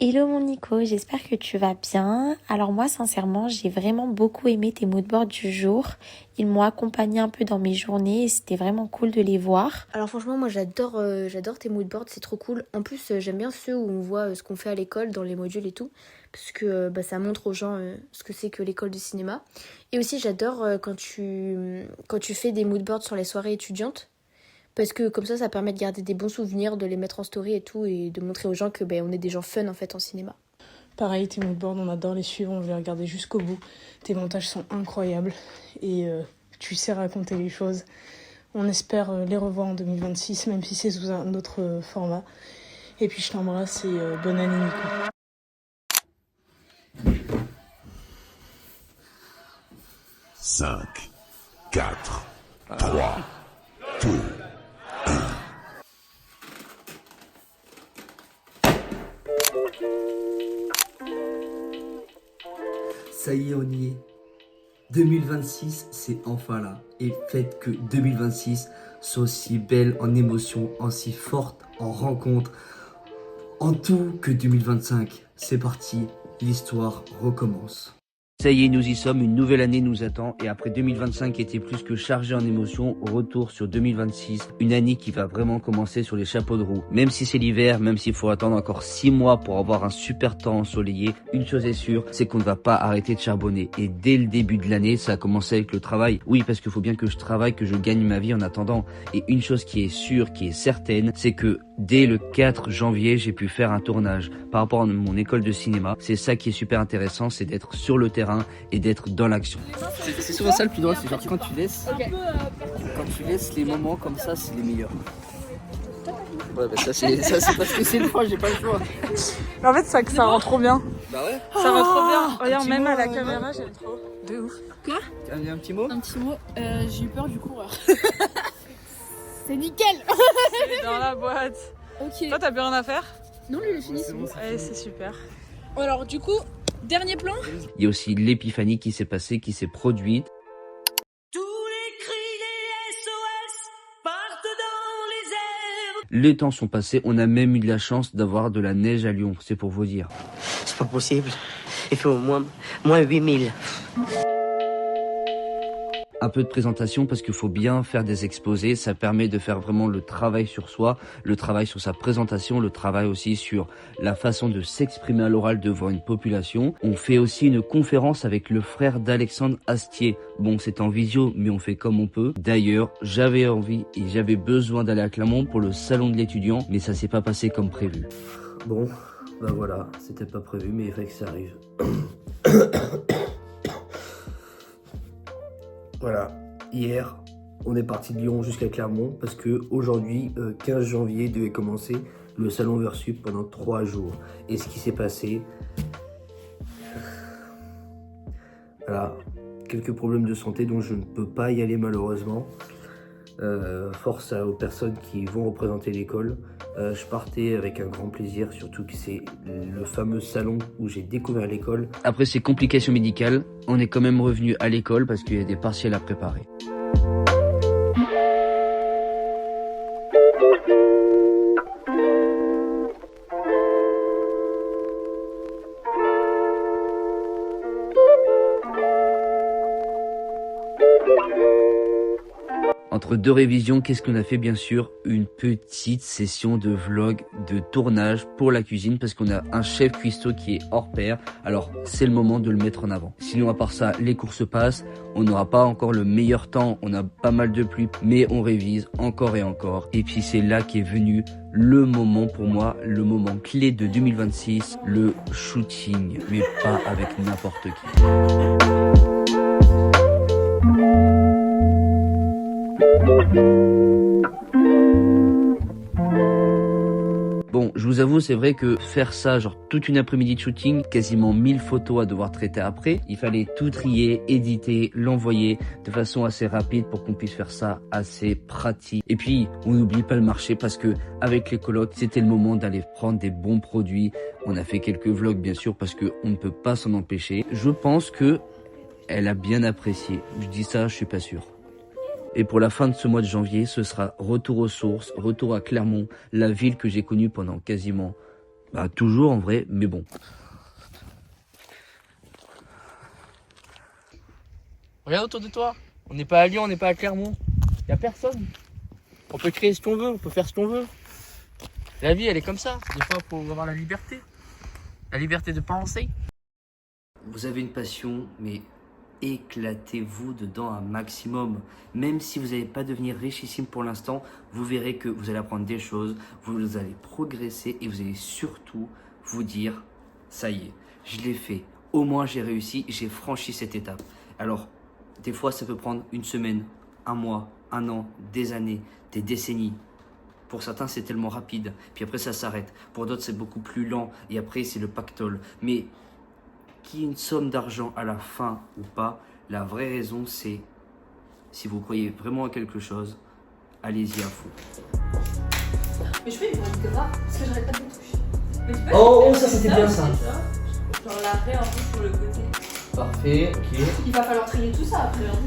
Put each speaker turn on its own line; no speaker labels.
Hello mon Nico, j'espère que tu vas bien. Alors moi sincèrement j'ai vraiment beaucoup aimé tes moodboards du jour. Ils m'ont accompagné un peu dans mes journées et c'était vraiment cool de les voir.
Alors franchement moi j'adore tes moodboards, c'est trop cool. En plus j'aime bien ceux où on voit ce qu'on fait à l'école dans les modules et tout. Parce que ça montre aux gens ce que c'est que l'école du cinéma. Et aussi j'adore quand tu fais des moodboards sur les soirées étudiantes. Parce que comme ça permet de garder des bons souvenirs, de les mettre en story et tout, et de montrer aux gens que on est des gens fun en fait en cinéma.
Pareil, tes moodboards, on adore les suivre, on veut les regarder jusqu'au bout. Tes montages sont incroyables et tu sais raconter les choses. On espère les revoir en 2026, même si c'est sous un autre format. Et puis je t'embrasse et bonne année Nico.
Cinq, 4, 3, 2,
Ça y est, on y est. 2026, c'est enfin là. Et faites que 2026 soit aussi belle en émotions, aussi forte en rencontres, en tout que 2025. C'est parti, l'histoire recommence.
Ça y est, nous y sommes, une nouvelle année nous attend et après 2025 qui était plus que chargé en émotions, retour sur 2026, une année qui va vraiment commencer sur les chapeaux de roue. Même si c'est l'hiver, même s'il faut attendre encore 6 mois pour avoir un super temps ensoleillé, une chose est sûre, c'est qu'on ne va pas arrêter de charbonner. Et dès le début de l'année, ça a commencé avec le travail. Oui, parce qu'il faut bien que je travaille, que je gagne ma vie en attendant. Et une chose qui est sûre, qui est certaine, c'est que dès le 4 janvier, j'ai pu faire un tournage par rapport à mon école de cinéma. C'est ça qui est super intéressant, c'est d'être sur le terrain et d'être dans l'action.
C'est souvent ça le plus drôle, c'est genre quand tu laisses les moments comme ça, c'est les meilleurs. Ouais, bah ça c'est parce que c'est le froid, j'ai pas le choix.
Mais en fait, ça rend trop bien.
Bah ouais.
Ça rend trop bien. Regarde, même à la caméra, j'aime trop. De ouf.
Quoi? Un petit mot?
Un petit mot, j'ai eu peur du coureur. C'est nickel.
C'est dans la boîte.
Ok.
Toi, t'as plus rien à faire?
Non, lui, il est fini.
Ouais, c'est super.
Alors, du coup, dernier plan.
Il y a aussi l'épiphanie qui s'est passée, qui s'est produite.
Tous les cris des SOS partent dans les airs.
Les temps sont passés, on a même eu de la chance d'avoir de la neige à Lyon, c'est pour vous dire.
C'est pas possible. Il fait au moins 8000.
Un peu de présentation parce qu'il faut bien faire des exposés, ça permet de faire vraiment le travail sur soi, le travail sur sa présentation, le travail aussi sur la façon de s'exprimer à l'oral devant une population. On fait aussi une conférence avec le frère d'Alexandre Astier. Bon, c'est en visio, mais on fait comme on peut. D'ailleurs, j'avais envie et j'avais besoin d'aller à Clermont pour le salon de l'étudiant, mais ça s'est pas passé comme prévu.
Bon, bah voilà, c'était pas prévu, mais il fallait que ça arrive. Voilà, hier, on est parti de Lyon jusqu'à Clermont parce que aujourd'hui, 15 janvier, devait commencer le salon Versup pendant 3 jours. Et ce qui s'est passé, voilà, quelques problèmes de santé dont je ne peux pas y aller malheureusement. Force aux personnes qui vont représenter l'école. Je partais avec un grand plaisir, surtout que c'est le fameux salon où j'ai découvert l'école.
Après ces complications médicales, on est quand même revenu à l'école parce qu'il y a des partiels à préparer. Entre deux révisions, qu'est-ce qu'on a fait? Bien sûr, une petite session de vlog, de tournage pour la cuisine parce qu'on a un chef cuistot qui est hors pair. Alors, c'est le moment de le mettre en avant. Sinon, à part ça, les courses passent. On n'aura pas encore le meilleur temps. On a pas mal de pluie, mais on révise encore et encore. Et puis, c'est là qu'est venu le moment pour moi, le moment clé de 2026, le shooting. Mais pas avec n'importe qui. Bon, je vous avoue, c'est vrai que faire ça, genre toute une après-midi de shooting, quasiment 1000 photos à devoir traiter après, il fallait tout trier, éditer, l'envoyer de façon assez rapide pour qu'on puisse faire ça assez pratique. Et puis, on n'oublie pas le marché parce que avec les colocs, c'était le moment d'aller prendre des bons produits. On a fait quelques vlogs, bien sûr, parce que on ne peut pas s'en empêcher. Je pense que elle a bien apprécié. Je dis ça, je suis pas sûr. Et pour la fin de ce mois de janvier, ce sera retour aux sources, retour à Clermont, la ville que j'ai connue pendant quasiment Bah toujours en vrai, mais bon.
Regarde autour de toi. On n'est pas à Lyon, on n'est pas à Clermont. Y a personne. On peut créer ce qu'on veut, on peut faire ce qu'on veut. La vie, elle est comme ça. Des fois, il faut avoir la liberté. La liberté de penser.
Vous avez une passion, mais éclatez-vous dedans un maximum. Même si vous n'allez pas devenir richissime pour l'instant, vous verrez que vous allez apprendre des choses, vous allez progresser et vous allez surtout vous dire, ça y est, je l'ai fait. Au moins, j'ai réussi, j'ai franchi cette étape. Alors, des fois, ça peut prendre une semaine, un mois, un an, des années, des décennies. Pour certains, c'est tellement rapide. Puis après, ça s'arrête. Pour d'autres, c'est beaucoup plus lent. Et après, c'est le pactole. Mais qu'il y ait une somme d'argent à la fin ou pas, la vraie raison, c'est si vous croyez vraiment à quelque chose, allez-y à fond.
Mais je fais une bonne gras parce que j'arrête pas de me toucher.
Oh, ça c'était bien ça.
Genre l'arrêt un peu sur le côté.
Parfait, ok.
Il va falloir trier tout ça après. Hein.